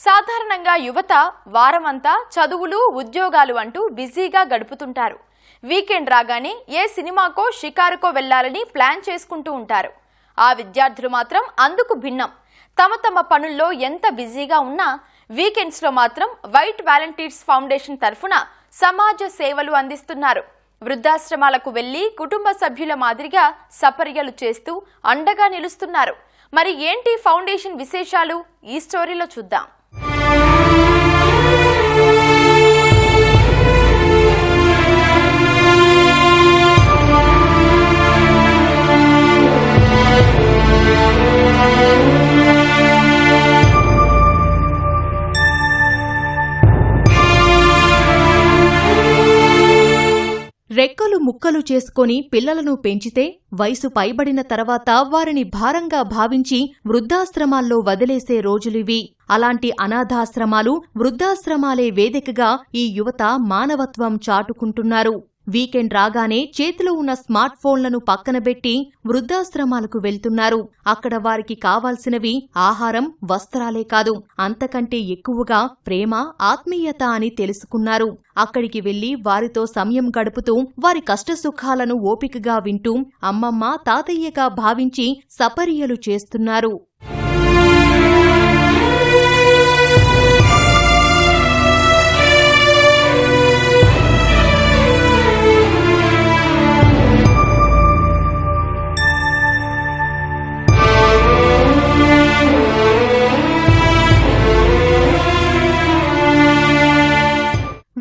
సాధారణంగా యువత వారమంతా చదువులు ఉద్యోగాలు అంటూ బిజీగా గడుపుతుంటారు. వీకెండ్ రాగానే ఏ సినిమాకో షికారుకో వెళ్లాలని ప్లాన్ చేసుకుంటూ ఉంటారు. ఆ విద్యార్థులు మాత్రం అందుకు భిన్నం. తమ తమ పనుల్లో ఎంత బిజీగా ఉన్నా వీకెండ్స్ లో మాత్రం వైట్ వాలంటీర్స్ ఫౌండేషన్ తరఫున సమాజ సేవలు అందిస్తున్నారు. వృద్ధాశ్రమాలకు వెళ్లి కుటుంబ సభ్యుల మాదిరిగా సపర్యలు చేస్తూ అండగా నిలుస్తున్నారు. మరి ఏంటి ఫౌండేషన్ విశేషాలు? ఈ స్టోరీలో చూద్దాం. రెక్కలు ముక్కలు చేసుకొని పిల్లలను పెంచితే వయసు పైబడిన తర్వాత వారిని భారంగా భావించి వృద్ధాశ్రమాల్లో వదిలేసే రోజులివి. అలాంటి అనాథాశ్రమాలు, వృద్ధాశ్రమాలే వేదికగా ఈ యువత మానవత్వం చాటుకుంటున్నారు. వీకెండ్ రాగానే చేతిలో ఉన్న స్మార్ట్ ఫోన్లను పక్కనబెట్టి వృద్ధాశ్రమాలకు వెళ్తున్నారు. అక్కడ వారికి కావాల్సినవి ఆహారం, వస్త్రాలే కాదు, అంతకంటే ఎక్కువగా ప్రేమ, ఆత్మీయత అని తెలుసుకున్నారు. అక్కడికి వెళ్లి వారితో సమయం గడుపుతూ వారి కష్టసుఖాలను ఓపికగా వింటూ అమ్మమ్మ, తాతయ్యగా భావించి సపర్యలు చేస్తున్నారు.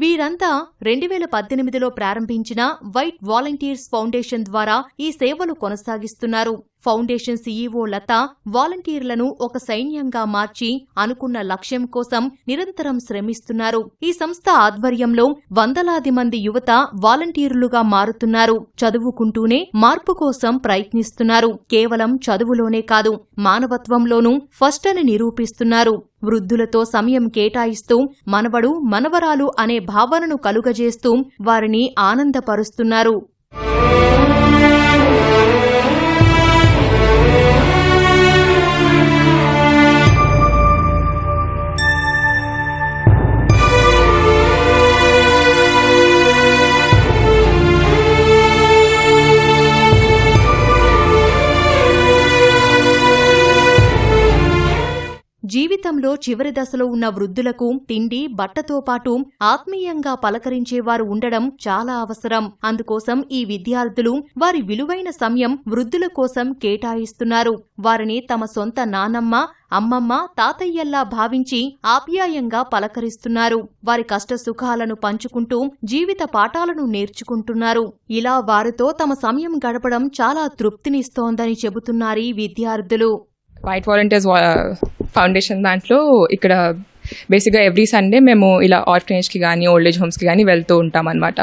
వీరంతా 2018లో ప్రారంభించిన వైట్ వాలంటీర్స్ ఫౌండేషన్ ద్వారా ఈ సేవలు కొనసాగిస్తున్నారు. ఫౌండేషన్ సీఈఓ లత వాలంటీర్లను ఒక సైన్యంగా మార్చి అనుకున్న లక్ష్యం కోసం నిరంతరం శ్రమిస్తున్నారు. ఈ సంస్థ ఆధ్వర్యంలో వందలాది మంది యువత వాలంటీర్లుగా మారుతున్నారు. చదువుకుంటూనే మార్పు కోసం ప్రయత్నిస్తున్నారు. కేవలం చదువులోనే కాదు, మానవత్వంలోనూ ఫస్ట్ అని నిరూపిస్తున్నారు. వృద్ధులతో సమయం కేటాయిస్తూ మనవడు, మనవరాలు అనే భావనను కలుగజేస్తూ వారిని ఆనందపరుస్తున్నారు. జీవితంలో చివరి దశలో ఉన్న వృద్ధులకు తిండి, బట్టతో పాటు ఆత్మీయంగా పలకరించేవారు ఉండడం చాలా అవసరం. అందుకోసం ఈ విద్యార్థులు వారి విలువైన సమయం వృద్ధుల కోసం కేటాయిస్తున్నారు. వారిని తమ సొంత నానమ్మ, అమ్మమ్మ, తాతయ్యల్లా భావించి ఆప్యాయంగా పలకరిస్తున్నారు. వారి కష్టసుఖాలను పంచుకుంటూ జీవిత పాఠాలను నేర్చుకుంటున్నారు. ఇలా వారితో తమ సమయం గడపడం చాలా తృప్తినిస్తోందని చెబుతున్నారు ఈ విద్యార్థులు. వైట్ వాలంటీర్స్ ఫౌండేషన్ దాంట్లో ఇక్కడ బేసిక్గా ఎవ్రీ సండే మేము ఇలా ఆర్ఫనేజ్కి కానీ ఓల్డ్ ఏజ్ హోమ్స్కి కానీ వెళ్తూ ఉంటాం అనమాట.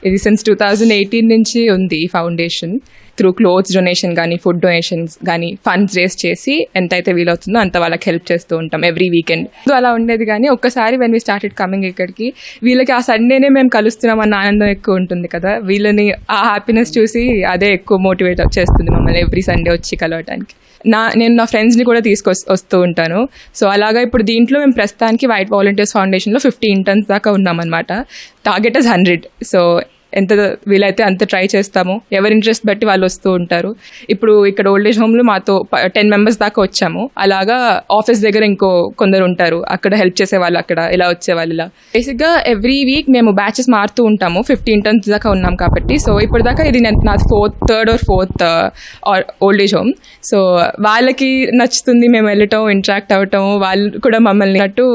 ఇది సిన్స్ 2018 నుంచి ఉంది ఈ ఫౌండేషన్. త్రూ క్లోత్స్ డొనేషన్ కానీ, ఫుడ్ డొనేషన్స్ కానీ ఫండ్స్ రేస్ చేసి ఎంతైతే వీలవుతుందో అంత వాళ్ళకి హెల్ప్ చేస్తూ ఉంటాం ఎవ్రీ వీకెండ్. అలా ఉండేది. కానీ ఒక్కసారి వెన్ వీ స్టార్టెడ్ కమింగ్ ఇక్కడికి, వీళ్ళకి ఆ సండేనే మేము కలుస్తున్నాం అన్న ఆనందం ఎక్కువ ఉంటుంది కదా. వీళ్ళని ఆ హ్యాపీనెస్ చూసి అదే ఎక్కువ మోటివేట్ చేస్తుంది మమ్మల్ని ఎవ్రీ సండే వచ్చి కలవటానికి. నేను నా ఫ్రెండ్స్ని కూడా వస్తూ ఉంటాను. సో అలాగా ఇప్పుడు దీంట్లో మేము ప్రస్తుతానికి వైట్ వాలంటీర్స్ ఫౌండేషన్లో 50 ఇంటర్న్స్ దాకా ఉన్నామన్నమాట. Target is 100. సో ఎంత వీలైతే అంత ట్రై చేస్తాము. ఎవరి ఇంట్రెస్ట్ బట్టి వాళ్ళు వస్తూ ఉంటారు. ఇప్పుడు ఇక్కడ ఓల్డ్ ఏజ్ హోమ్లో మాతో 10 మెంబర్స్ దాకా వచ్చాము. అలాగా ఆఫీస్ దగ్గర ఇంకో కొందరు ఉంటారు, అక్కడ హెల్ప్ చేసేవాళ్ళు, అక్కడ ఇలా వచ్చేవాళ్ళు. ఇలా బేసిక్గా ఎవ్రీ వీక్ మేము బ్యాచెస్ మారుతూ ఉంటాము. 50 ఇంటర్న్స్ దాకా ఉన్నాం కాబట్టి. సో ఇప్పటిదాకా ఇది నా third or fourth old age home. So వాళ్ళకి నచ్చుతుంది మేము వెళ్ళటం, ఇంటరాక్ట్ అవ్వటం. వాళ్ళు కూడా మమ్మల్ని అటు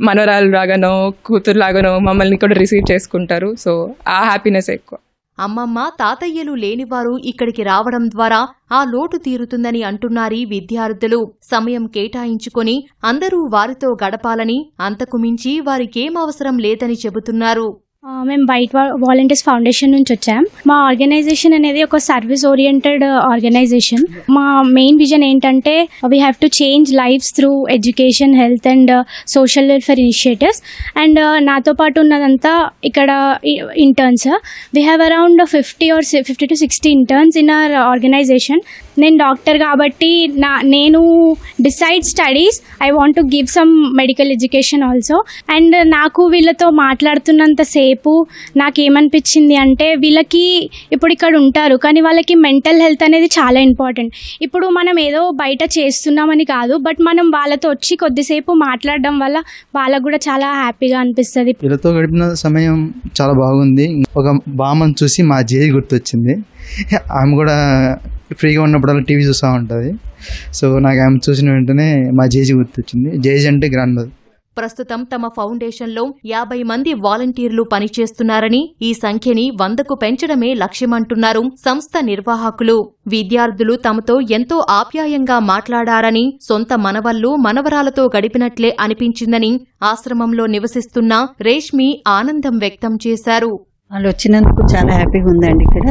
మనవరాలు లాగానో కూతురు లాగానో మమ్మల్ని కూడా రిసీవ్ చేసుకుంటారు. సో ఆ హ్యాపీనెస్ ఎక్కువ. అమ్మమ్మ, తాతయ్యలు లేనివారు ఇక్కడికి రావడం ద్వారా ఆ లోటు తీరుతుందని అంటున్నారీ విద్యార్థులు. సమయం కేటాయించుకొని అందరూ వారితో గడపాలని, అంతకు మించి వారికేం అవసరం లేదని చెబుతున్నారు. మేము వైట్ వాలంటీర్స్ ఫౌండేషన్ నుంచి వచ్చాం. మా ఆర్గనైజేషన్ అనేది ఒక సర్వీస్ ఓరియంటెడ్ ఆర్గనైజేషన్. మా మెయిన్ విజన్ ఏంటంటే we have to change lives through education, health and social welfare initiatives. And నాతో పాటు ఉన్నదంతా ఇక్కడ interns. We have around 50 to 60 interns in our organization. నేను డాక్టర్ కాబట్టి నేను decide studies I want to give some medical education also. And నాకు వీళ్ళతో మాట్లాడుతున్నంతసేపు నాకేమనిపించింది అంటే వీళ్ళకి ఇప్పుడు ఇక్కడ ఉంటారు కానీ వాళ్ళకి మెంటల్ హెల్త్ అనేది చాలా ఇంపార్టెంట్. ఇప్పుడు మనం ఏదో బయట చేస్తున్నామని కాదు, బట్ మనం వాళ్ళతో వచ్చి కొద్దిసేపు మాట్లాడడం వల్ల వాళ్ళకు కూడా చాలా హ్యాపీగా అనిపిస్తుంది. వీళ్ళతో గడిపిన సమయం చాలా బాగుంది. ఒక బామ్మను చూసి మా జేజీ గుర్తొచ్చింది. ఆమె కూడా ఫ్రీగా ఉన్నప్పుడల్లా టీవీ చూస్తూ ఉంటుంది. సో నాకు ఆమె చూసిన వెంటనే మా జేజీ గుర్తొచ్చింది. జేజీ అంటే గ్రాండ్ మదర్. ప్రస్తుతం తమ ఫౌండేషన్లో 50 మంది వాలంటీర్లు పనిచేస్తున్నారని, ఈ సంఖ్యని 100కు పెంచడమే లక్ష్యమంటున్నారు సంస్థ నిర్వాహకులు. విద్యార్థులు తమతో ఎంతో ఆప్యాయంగా మాట్లాడారని, సొంత మనవళ్లు మనవరాలతో గడిపినట్లే అనిపించిందని ఆశ్రమంలో నివసిస్తున్న రేష్మి ఆనందం వ్యక్తం చేశారు. వాళ్ళు వచ్చినందుకు చాలా హ్యాపీగా ఉందండి. ఇక్కడ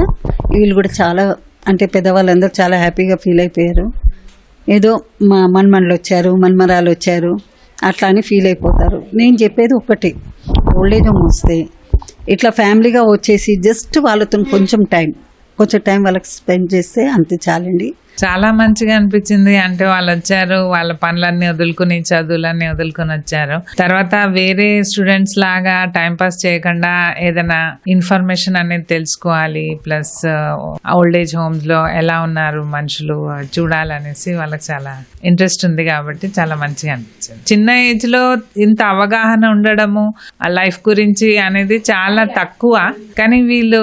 వీళ్ళు కూడా చాలా అంటే పెద్దవాళ్ళందరూ చాలా హ్యాపీగా ఫీల్ అయిపోయారు. ఏదో మా మన్మన్లు వచ్చారు, మన్మరాలు వచ్చారు అట్లా అని ఫీల్ అయిపోతారు. నేను చెప్పేది ఒక్కటి, ఓల్డేజ్ హోమ్ వస్తే ఇట్లా ఫ్యామిలీగా వచ్చేసి జస్ట్ వాళ్ళతో కొంచెం టైం వాళ్ళకి స్పెండ్ చేస్తే అంతే చాలండి. చాలా మంచిగా అనిపించింది. అంటే వాళ్ళు వచ్చారు, వాళ్ళ పనులన్నీ వదులుకుని చదువులన్నీ వదులుకుని వచ్చారు. తర్వాత వేరే స్టూడెంట్స్ లాగా టైం పాస్ చేయకుండా ఏదైనా ఇన్ఫర్మేషన్ అనేది తెలుసుకోవాలి, ప్లస్ ఓల్డ్ ఏజ్ హోమ్స్ లో ఎలా ఉన్నారు మనుషులు చూడాలనేసి వాళ్ళకి చాలా ఇంట్రెస్ట్ ఉంది కాబట్టి చాలా మంచిగా అనిపించింది. చిన్న ఏజ్ లో ఇంత అవగాహన ఉండడము ఆ లైఫ్ గురించి అనేది చాలా తక్కువ. కానీ వీళ్ళు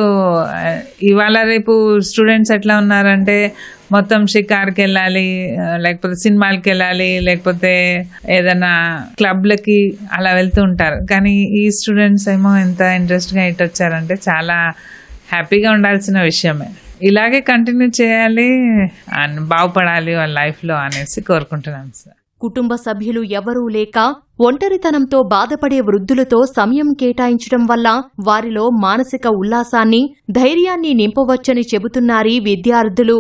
ఇవాళ రేపు స్టూడెంట్స్ ఎట్లా ఉన్నారంటే మొత్తం షికార్కి వెళ్ళాలి, లేకపోతే సినిమాలకి వెళ్ళాలి, లేకపోతే ఏదైనా క్లబ్లకి అలా వెళ్తూ ఉంటారు. కానీ ఈ స్టూడెంట్స్ ఏమో ఎంత ఇంట్రెస్ట్గా ఇటు వచ్చారంటే చాలా హ్యాపీగా ఉండాల్సిన విషయమే. ఇలాగే కంటిన్యూ చేయాలి, బాగుపడాలి వాళ్ళ లైఫ్లో అనేసి కోరుకుంటున్నాను సార్. కుటుంబ సభ్యులు ఎవరూ లేక ఒంటరితనంతో బాధపడే వృద్ధులతో సమయం కేటాయించడం వల్ల వారిలో మానసిక ఉల్లాసాన్ని, ధైర్యాన్ని నింపవచ్చని చెబుతున్నారీ విద్యార్థులు.